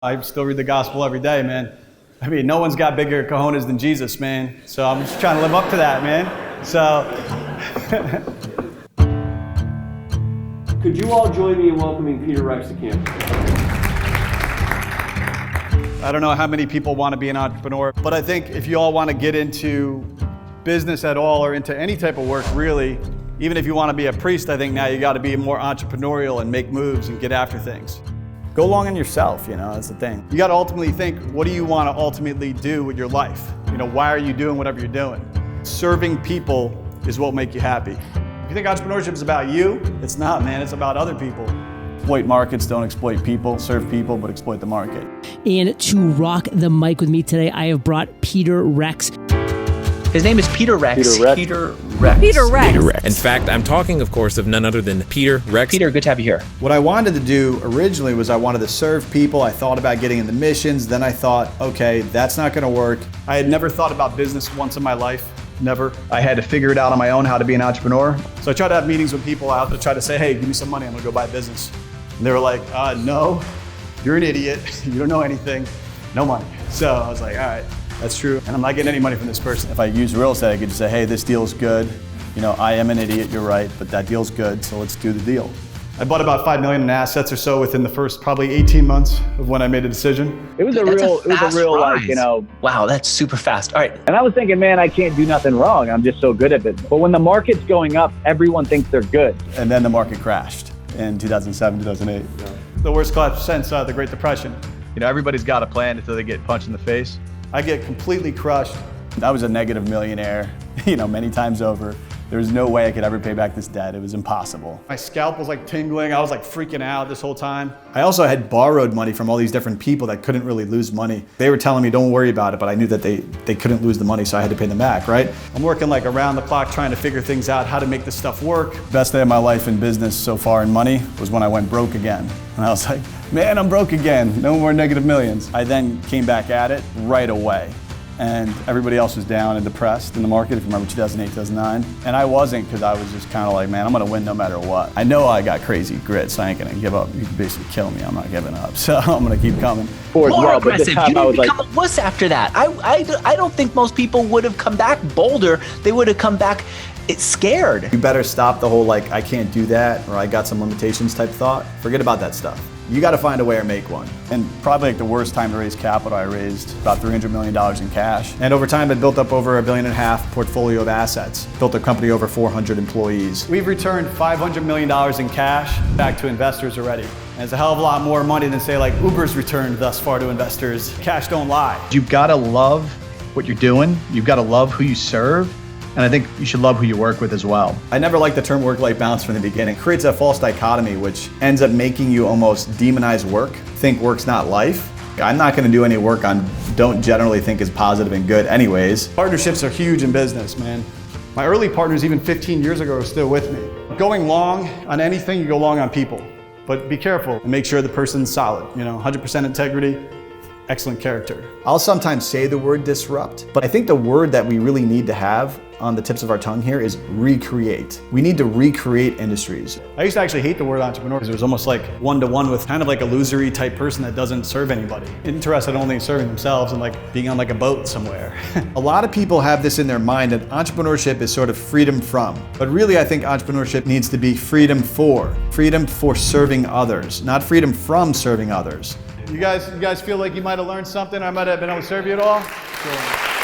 I still read the gospel every day, man. I mean, no one's got bigger cojones than Jesus, man. So I'm just trying to live up to that, man. So. Could you all join me in welcoming Peter Rex to campus? I don't know how many people want to be an entrepreneur, but I think if you all want to get into business at all or into any type of work, really, even if you want to be a priest, I think now you got to be more entrepreneurial and make moves and get after things. Go long on yourself, that's the thing. You got to ultimately think, what do you want to ultimately do with your life? Why are you doing whatever you're doing? Serving people is what will make you happy. If you think entrepreneurship is about you, it's not, man. It's about other people. Exploit markets, don't exploit people. Serve people, but exploit the market. And to rock the mic with me today, I have brought Peter Rex. His name is Peter Rex. Peter Rex. In fact, I'm talking, of course, of none other than Peter Rex. Peter, good to have you here. What I wanted to do originally was I wanted to serve people. I thought about getting into missions. Then I thought, okay, that's not going to work. I had never thought about business once in my life. Never. I had to figure it out on my own how to be an entrepreneur. So I tried to have meetings with people out to try to say, hey, give me some money. I'm going to go buy a business. And they were like, no, you're an idiot. You don't know anything. No money. So I was like, all right. That's true, and I'm not getting any money from this person. If I use real estate, I could just say, hey, this deal's good. I am an idiot, you're right, but that deal's good, so let's do the deal. I bought about $5 million in assets or so within the first probably 18 months of when I made a decision. It was a real Wow, that's super fast. All right. And I was thinking, man, I can't do nothing wrong. I'm just so good at it. But when the market's going up, everyone thinks they're good. And then the market crashed in 2007, 2008. Yeah. The worst collapse since the Great Depression. Everybody's got a plan until they get punched in the face. I get completely crushed. I was a negative millionaire, many times over. There was no way I could ever pay back this debt. It was impossible. My scalp was like tingling. I was like freaking out this whole time. I also had borrowed money from all these different people that couldn't really lose money. They were telling me, don't worry about it, but I knew that they couldn't lose the money, so I had to pay them back, right? I'm working like around the clock trying to figure things out, how to make this stuff work. Best day of my life in business so far in money was when I went broke again. And I was like, man, I'm broke again. No more negative millions. I then came back at it right away. And everybody else was down and depressed in the market, if you remember 2008, 2009. And I wasn't, because I was just kind of like, man, I'm going to win no matter what. I know I got crazy grit, so I ain't going to give up. You can basically kill me. I'm not giving up. So I'm going to keep coming. More aggressive. You didn't become a wuss after that. I don't think most people would have come back bolder. They would have come back scared. You better stop the whole I can't do that, or I got some limitations type thought. Forget about that stuff. You got to find a way or make one. And probably the worst time to raise capital, I raised about $300 million in cash. And over time, I built up over $1.5 billion portfolio of assets. Built a company over 400 employees. We've returned $500 million in cash back to investors already. And it's a hell of a lot more money than say Uber's returned thus far to investors. Cash don't lie. You've got to love what you're doing. You've got to love who you serve. And I think you should love who you work with as well. I never liked the term work-life balance from the beginning. It creates a false dichotomy, which ends up making you almost demonize work, think work's not life. I'm not going to do any work I don't generally think is positive and good anyways. Partnerships are huge in business, man. My early partners, even 15 years ago, are still with me. Going long on anything, you go long on people. But be careful and make sure the person's solid. 100% integrity, excellent character. I'll sometimes say the word disrupt, but I think the word that we really need to have on the tips of our tongue here is recreate. We need to recreate industries. I used to actually hate the word entrepreneur because it was almost like one-to-one with kind of like a losery type person that doesn't serve anybody. Interested only in serving themselves and being on a boat somewhere. A lot of people have this in their mind that entrepreneurship is sort of freedom from. But really I think entrepreneurship needs to be freedom for serving others, not freedom from serving others. You guys feel like you might have learned something? I might have been able to serve you at all? Cool.